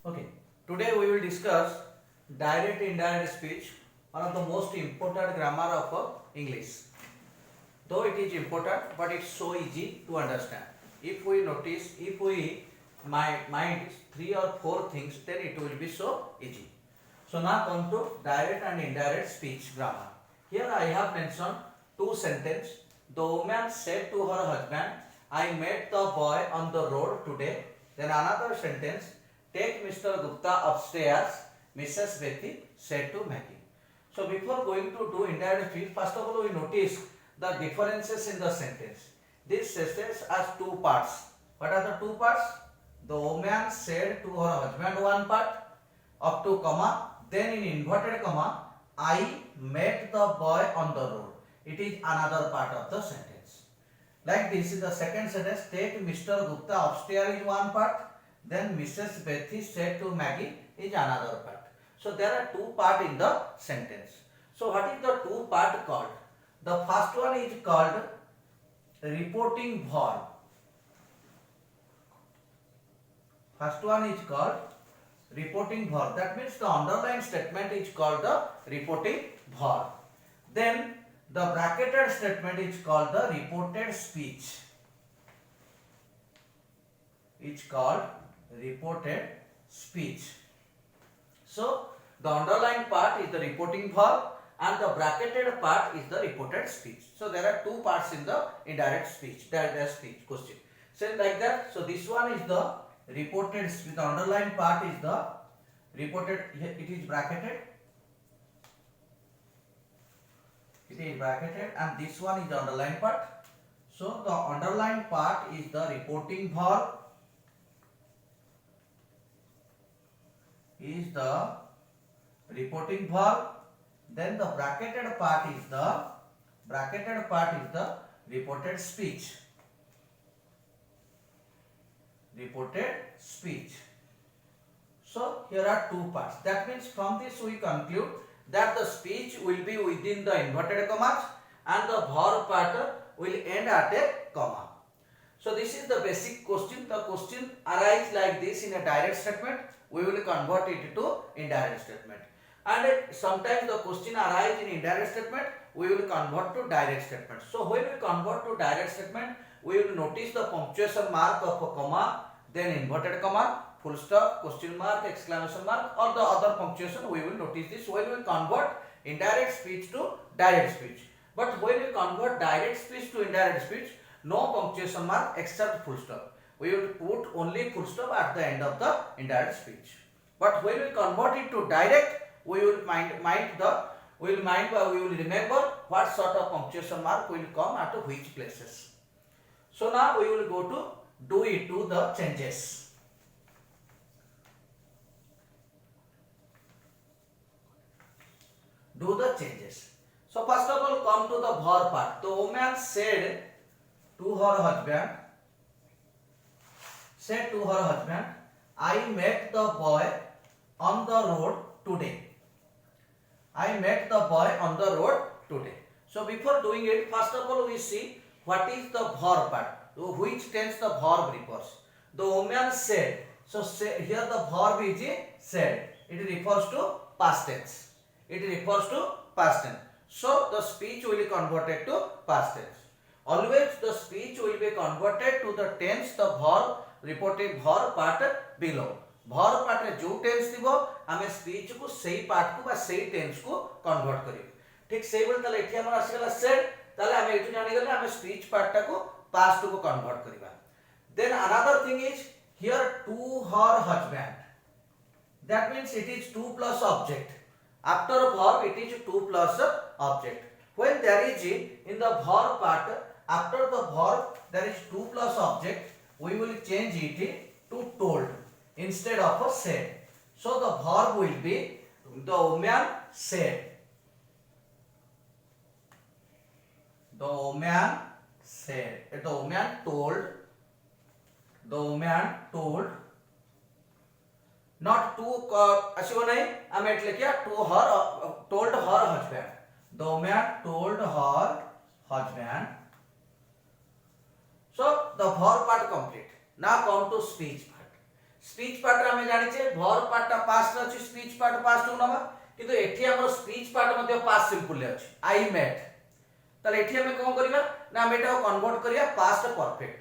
Okay, today we will discuss direct indirect speech, one of the most important grammar of English. Though it is important, but it's so easy to understand. If we notice, if we mind three or four things, then it will be so easy. So now come to direct and indirect speech grammar. Here I have mentioned two sentences. The woman said to her husband, I met the boy on the road today. Then another sentence, take Mr. Gupta upstairs, Mrs. Betty said to Maggie. So before going to do indirect speech, first of all we notice the differences in the sentence. This sentence has two parts. What are the two parts? The woman said to her husband one part, up to comma, then in inverted comma, I met the boy on the road. It is another part of the sentence. Like this is the second sentence, take Mr. Gupta upstairs is one part, then Mrs. Betty said to Maggie is another part. So there are two parts in the sentence. So what is the two part called? The first one is called reporting verb. First one is called reporting verb. That means the underlying statement is called the reporting verb. Then the bracketed statement is called the reported speech. It's called reported speech. So the underlying part is the reporting verb and the bracketed part is the reported speech. So there are two parts in the indirect speech, direct speech question. So like that, so this one is the reported speech. The underlying part is the reported, it is bracketed. It is bracketed and this one is the underlying part. So the underlying part is the reporting verb, then the bracketed part is the reported speech. So here are two parts. That means from this we conclude that the speech will be within the inverted commas and the verb part will end at a comma. So this is the basic question. The question arises like this in a direct statement. We will convert it to indirect statement. And sometimes the question arises in indirect statement. We will convert to direct statement. So when we convert to direct statement, we will notice the punctuation mark of a comma, then inverted comma, full stop, question mark, exclamation mark, or the other punctuation. We will notice this when we convert indirect speech to direct speech. But when we convert direct speech to indirect speech, no punctuation mark except full stop. We will put only full stop at the end of the indirect speech. But when we convert it to direct, we will remember what sort of punctuation mark will come at which places. So now we will go to do the changes. Do the changes. So first of all, come to the verb part. The woman said to her husband, I met the boy on the road today. So before doing it, first of all we see what is the verb part. So which tense the verb refers. The woman said. So here the verb is said. It refers to past tense. So the speech will be converted to past tense. Always the speech will be converted to the tense, the verb, reported verb part below. Verb part रे जो tense थिबो आमे speech को सही part को बा सही tense को convert करियो. ठीक सही बोल ताले एठी हमर आसीगला said ताले आमे एठु जानि गले आमे speech part टा को past को convert करिबा. Then another thing is here to her husband. That means it is to plus object. After a verb it is to plus object. When there is in the verb part, after the verb there is to plus object, we will change it to told instead of a said. So the verb will be the woman said. The woman told. Not to ଆସିବ ନାହିଁ ଆମେ ଏଠି ଲେଖିବା told her husband. The woman told her husband. So the verb part complete. Now come to speech part. Speech part रे हमें जानि छे verb part टा पास्ट रे अछि स्पीच पार्ट पास्ट को नबा किंतु एठी हमर स्पीच पार्ट मध्ये पास्ट सिंपल रे अछि आई मेट ताले एठी हमें कोन करिवा ना हम एटा कन्वर्ट करिया पास्ट परफेक्ट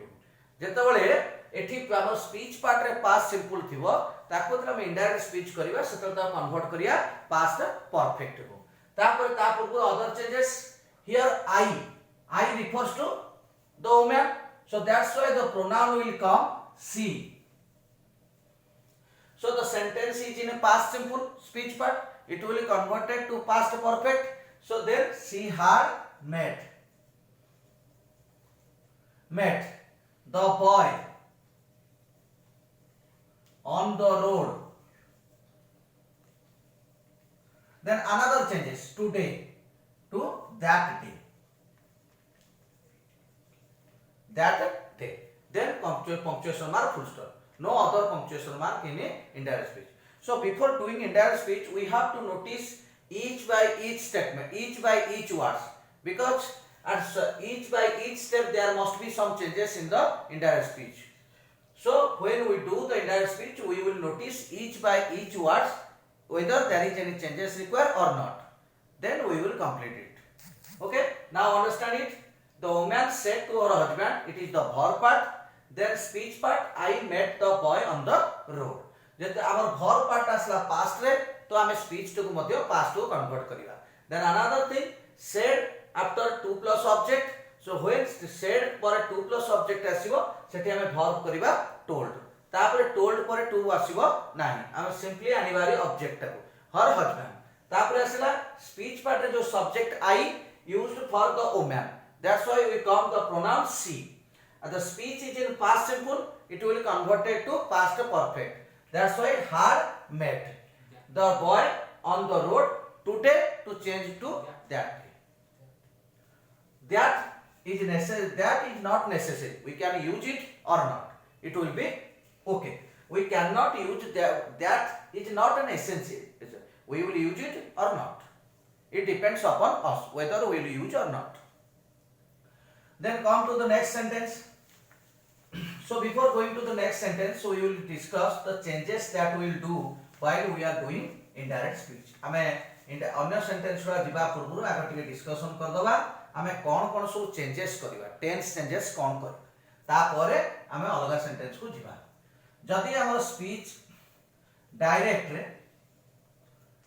जेते बेले एठी हमर स्पीच पार्ट रे पास्ट सिंपल थिबो ताको हम इनडायरेक्ट स्पीच करिवा सेते त कन्वर्ट करिया पास्ट परफेक्ट को तापर तापर other changes here I refers to the woman, so that's why the pronoun will come she. So the sentence is in a past simple speech part, it will be converted to past perfect. So then she had met the boy on the road. Then another changes today to that day. That day. Then punctuation mark full stop. No other punctuation mark in a indirect speech. So before doing indirect speech, we have to notice each by each statement, each by each words, because at each by each step there must be some changes in the indirect speech. So when we do the indirect speech, we will notice each by each words whether there is any changes required or not. Then we will complete it. Okay. Now understand it. The woman said to her husband, it is the verb part. Then speech part, I met the boy on the road. जब our verb part असला past रे तो हमें speech to को मध्य past to convert करिवा. Then another thing, said after 2 plus object. So when said पर 2 plus object आसीबो सेठी हमें verb करिवा told. तापर told पर 2 आसीबो नाही. हमें simply अनिवार्य object को her husband. तापर आसीला speech part रे जो subject I used for the woman. That's why we come the pronoun she. The speech is in past simple, it will be converted to past perfect. That's why had met the boy on the road today to change to that day. That is necessary. That is not necessary. We can use it or not. It will be okay. We cannot use that. That is not an essential. We will use it or not. It depends upon us whether we will use or not. Then come to the next sentence. So before going to the next sentence, so we will discuss the changes that we will do while we are doing indirect speech. हमें अन्य sentence रा जिबा पूर्व आगे टिके discussion कर दबा हमें कोन कोन सब चेंजेस करबा टेंस चेंजेस कोन कर ता परे हमें अलग सेंटेंस को जिबा जदी हमर स्पीच डायरेक्ट रे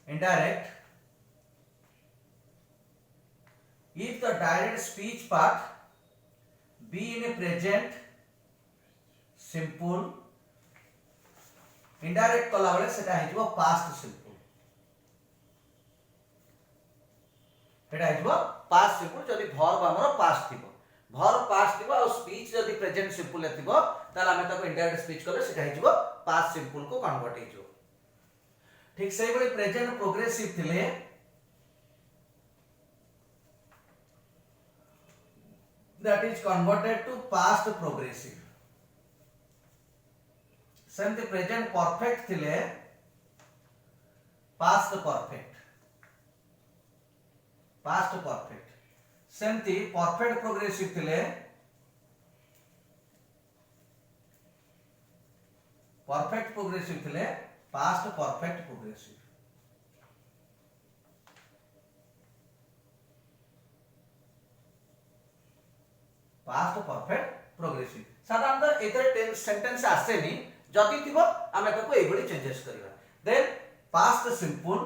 indirect if the direct speech part be in a present simple indirect कला बेले सेटा हिजबो past simple सेटा हिजबो past simple जदी verb हमर past थिबो verb past थिबो और speech जदी present simple थिबो ताला हमें ताको indirect speech करले सेटा हिजबो past simple को कन्वर्ट हिजो ठीक सही बड़ी प्रेजेंट प्रोग्रेसिव थिले that is converted to past progressive. सेमते प्रेजेंट परफेक्ट थिले पास्ट परफेक्ट सेमती परफेक्ट प्रोग्रेसिव थिले past perfect progressive past perfect progressive साधारणतः एतरे सेंटेंस आसेनी जदी थिबो आमे ताको एबडी चेंजेस करिवा then past simple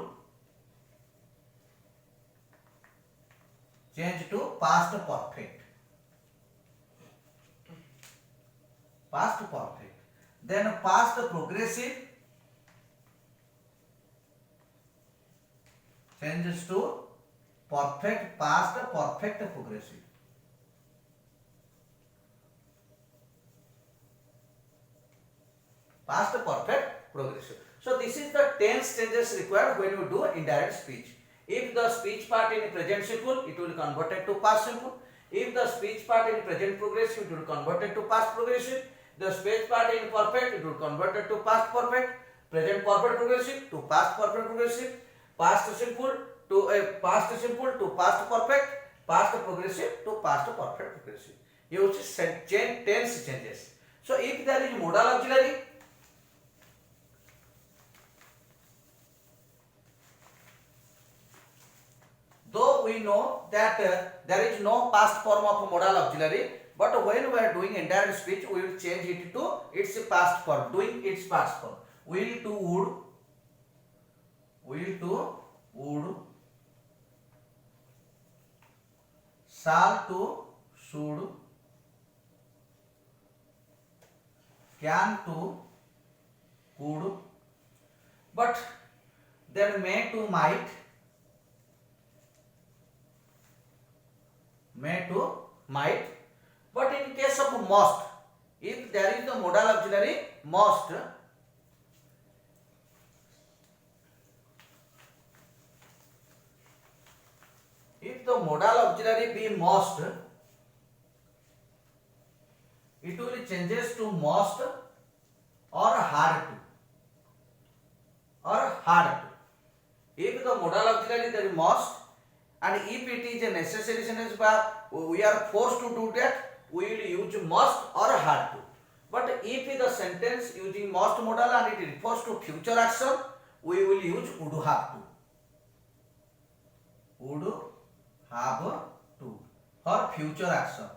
change to past perfect then past progressive changes to perfect past perfect progressive past perfect progressive. So this is the tense changes required when you do indirect speech. If the speech part in present simple, it will be converted to past simple. If the speech part in present progressive, it will be converted to past progressive. The speech part in perfect, it will be converted to past perfect. Present perfect progressive to past perfect progressive. Past simple to past perfect. Past progressive to past perfect progressive. You see tense changes. So if there is modal auxiliary, we know that there is no past form of modal auxiliary, but when we are doing indirect speech, we will change it to its past form, doing its past form. Will to would, shall to should, can to could, but then may to might, but in case of must, if there is the modal auxiliary must, if the modal auxiliary be must, it will changes to must or hard to, if the modal auxiliary there is must, and if it is a necessary sentence, we are forced to do that, we will use must or hard to. But if the sentence using must modal and it refers to future action, we will use would have to. Would have to for future action.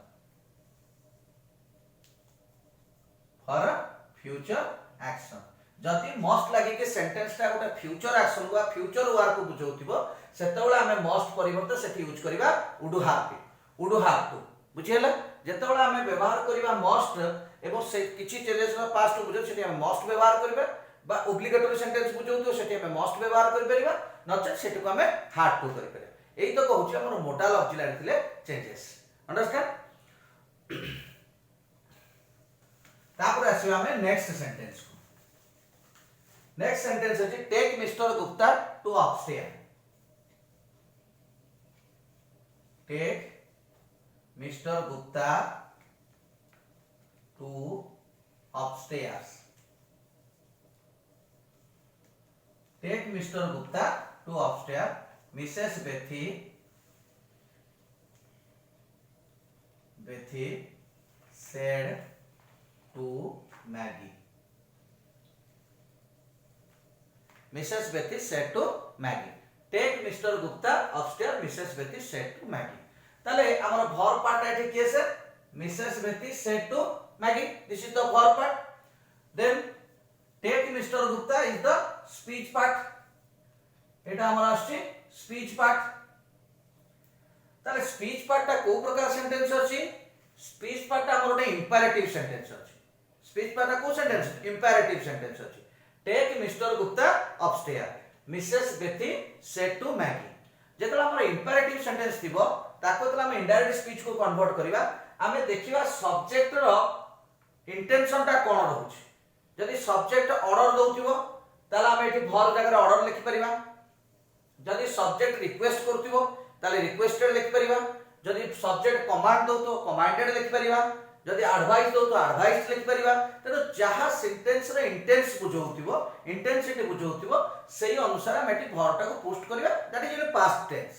जदि must लगे कि sentence टा गोटे future action बा future work को बुझौथिबो सेतेबेले हमें must परिवर्ते सेठी use करबा would have to बुझियला जेतेबेले हमें व्यवहार करबा मस्ट एवं से किछि चेंजेस बा पास्ट बुझो सेठी हमें मस्ट व्यवहार करबा बा ऑब्लिगेटरी सेंटेंस बुझौथिबो सेठी हमें मस्ट व्यवहार कर परिबा नचे सेठी को हमें हैव टू कर परिबा एई तो कहूची हमर मोडाल ऑक्सिलरी थिले चेंजेस अंडरस्टैंड तापर आसी हमें नेक्स्ट सेंटेंस को नेक्स्ट सेंटेंस है take Mr Gupta to upstair take Mr Gupta to upstairs take Mr Gupta to upstair Mrs Betty said to Maggie. Mrs. Bethy said to Maggie. Take Mr. Gupta upstairs. Mrs. Bethy said to Maggie. ताले हमारा verb part है ठीक है sir. Mrs. Bethy said to Maggie. This is the verb part. Then take Mr. Gupta is the speech part. एटा हमारा आस्ती speech part. ताले speech part टा को प्रकार sentence अछि? Speech part टा हमारा imperative sentence अछि. Speech part टा को sentence? Imperative sentence अछि. Take Mr. Gupta upstairs. Mrs. Bethy said to Maggie. जेतला हमर imperative sentence थिबो ताको तला हम indirect speech को convert करिवा आमे देखिबा subject रो intention टा कोन रहउछि जदि subject order दउथिबो ताला हम एठी verb जगह order लिखि परिबा जदि subject request करथिबो ताले requested लिखि परिबा जदि subject command दउ तो commanded लिखि परिबा जदि एडवाइस दो तो एडवाइस लिख परिबा तो जहा सेंटेंस रे इंटेंस बुझौथिबो इंटेंसिटी बुझौथिबो सेही अनुसार हम एटी वर्ब टा को पोस्ट करबा that is in past tense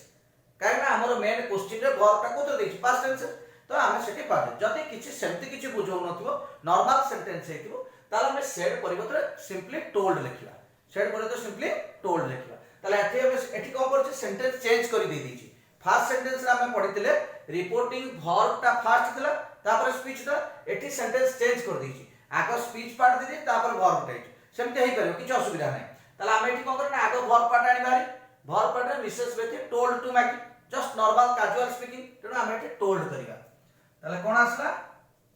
कारण हमर मेन क्वेश्चन रे वर्ब टा को तो देखि पास्ट टेंस तो हम सेठी पाठ जदि किछि सेमति किछि बुझौ नथिबो नॉर्मल सेंटेंस हेतिबो ताला हम सेड परिवर्तन सिंपली टोल्ड लिखिबा सेड परिवर्तन सिंपली टोल्ड लिखिबा ताला एठी हम एठी को करछि सेंटेंस चेंज करि दे दिछि फर्स्ट सेंटेंस रे हम पढितले रिपोर्टिंग वर्ब टा फर्स्ट थिला तापर स्पीच ता एठी सेंटेंस चेंज कर दीची आगो स्पीच पार्ट दे तापर वर्ब टाइप सेमते हेई परियो किछ असुविधा नै तला हम एठी कोन करना आगो वर्ब पार्ट आनी बारी वर्ब पार्ट रे Mrs Betty told to Maggie just normal casual speaking तेनो हम एठी टोल्ड करिया तले कोन आसला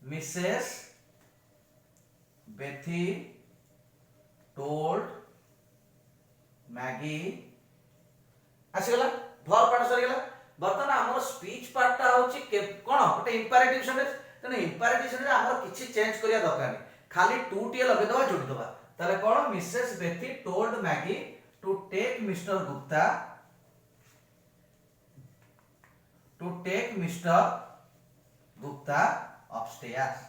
मिसेस बेथी टोल्ड मैगी आसीगला वर्ब पार्ट सरी गेला बर्तन हमर स्पीच पार्ट ता होची कोन गोटे इंपरेटिव सेंटेंस तने इंपरेटिव सेंटेंस हमर किछि चेंज करिया दरकार नै खाली टू टी लगे दबा जोडी दबा ताले कोन Mrs Betty told Maggie to take Mr Gupta upstairs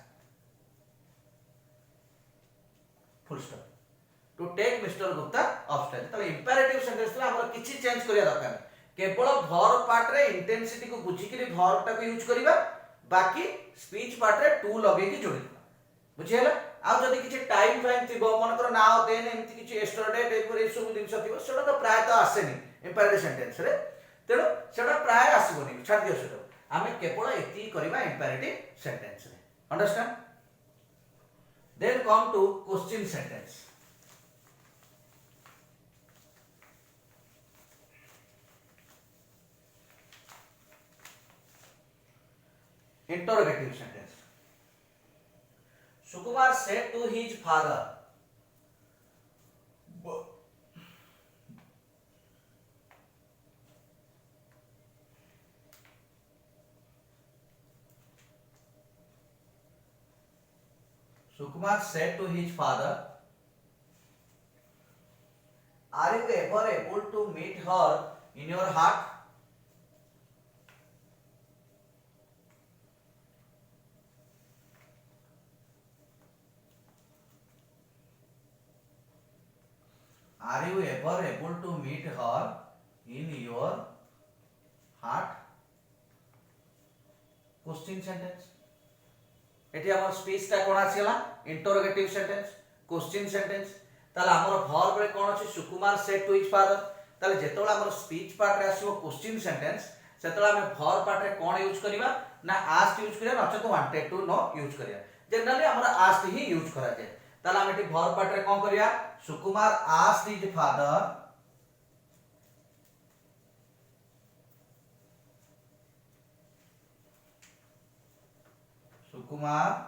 full stop to take Mr Gupta upstairs ताले इंपरेटिव सेंटेंस ला हमर किछि चेंज करिया दरकार नै केवल वर्ब पार्ट रे इंटेंसिटी को बुझी के वर्ब टा को यूज करिबा बाकी स्पीच पार्ट रे टू लगे की जोड़ी बुझियला आ जदी किछि टाइम फ्रेम थिबो मन कर नाउ देन एमति किछि यस्टरडे डेफोर ए सब दिन थिबो सेटा तो प्राय तो आसेनी इंपरेटिव सेंटेंस रे तेणु सेटा प्राय आसीबोनी छाड़ दियो सेटा आमे केवल एति करबा इंपेरेटिव सेंटेंस रे understand then come to question sentence interrogative sentence Sukumar said to his father Sukumar said to his father are you ever able to meet her in your heart Are you ever able to meet her in your heart? Question sentence. Eighty हमर speech टा कोन आसीला interrogative sentence question sentence ताले हमर verb रे कोन अछि सुकुमार said to his father ताले जेतोला हमर speech part रे आसीबो क्वेश्चन सेंटेंस सेतोला हम वर्ब पार्ट रे कोन यूज करबा ना आस्क्ड यूज करिया नचेत वांटेड टू नो यूज करिया जनरली हमर आस्क्ड ही यूज करा जाय ताले हम एटी वर्ब पार्ट रे कोन करिया सुकुमार asked his father Sukumar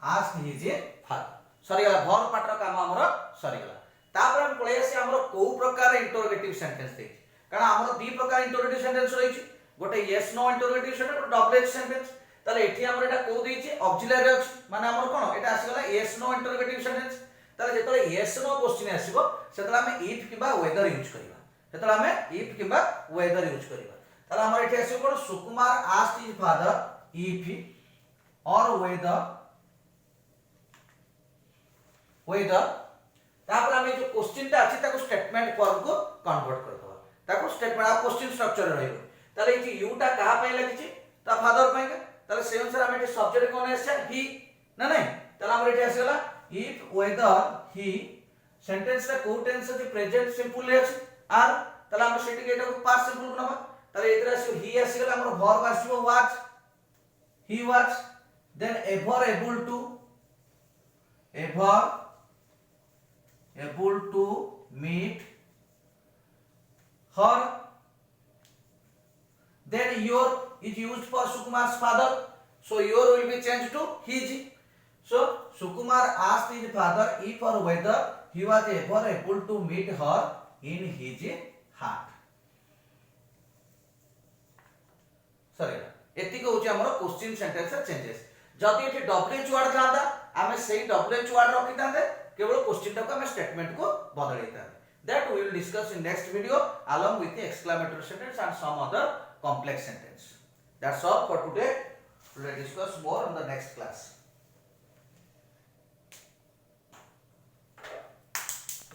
asked his father सरी गला वर्ब पार्ट रो काम हमर सरी गला तापर हम पळे आसी हमर को प्रकार इंटरोगेटिव सेंटेंस देछि कारण हमर दी प्रकार इंटरोगेटिव सेंटेंस रहिछि गोटे यस नो इंटरोगेटिव सेंटेंस और डबल सेंटेंस ताले एठी हमर एटा को देछि ऑक्सिलरी अछि माने हमर कोन एटा आसी गला यस नो इंटरोगेटिव सेंटेंस ताले जेतले यस नो क्वेश्चन आसीबो सेतले हम इफ किबा वेदर यूज करबा सेतले हम इफ किबा वेदर यूज करबा ताले हमर एठी आसीबो कोन Sukumar asked his father if or whether तापर हम जो क्वेश्चन ता अछि ताको स्टेटमेंट फॉर्म को कन्वर्ट कर दबा ताको स्टेटमेंट आ क्वेश्चन स्ट्रक्चर रहइबो ताले इति यू ता कहा पय लागिछि ता फादर पय का ताले से अनुसार हम एठी सब्जेक्ट कोन आछा ही ना नहीं ताले हमर एठी आसीला if whether he सेंटेंस ता को टेंस अछि प्रेजेंट सिंपल रे अछि आर ताले हम सेठी एटा को पास्ट सिंपल बनबा ताले इतरा आसी ही आसी गला हमर verb आसीबो was he was then ever able to meet her then your is used for Sukumar's father so your will be changed to his so Sukumar asked his father if or whether he was ever able to meet her in his heart sorry एतिक होची हमर question sentence changes जदि एठी WH word थांदा हमें सेही WH word रखि थांदे केवल question टाको हमें स्टेटमेंट को बदलै थांदे that we will discuss in next video along with the exclamatory sentence and some other complex sentence that's all for today we will discuss more in the next class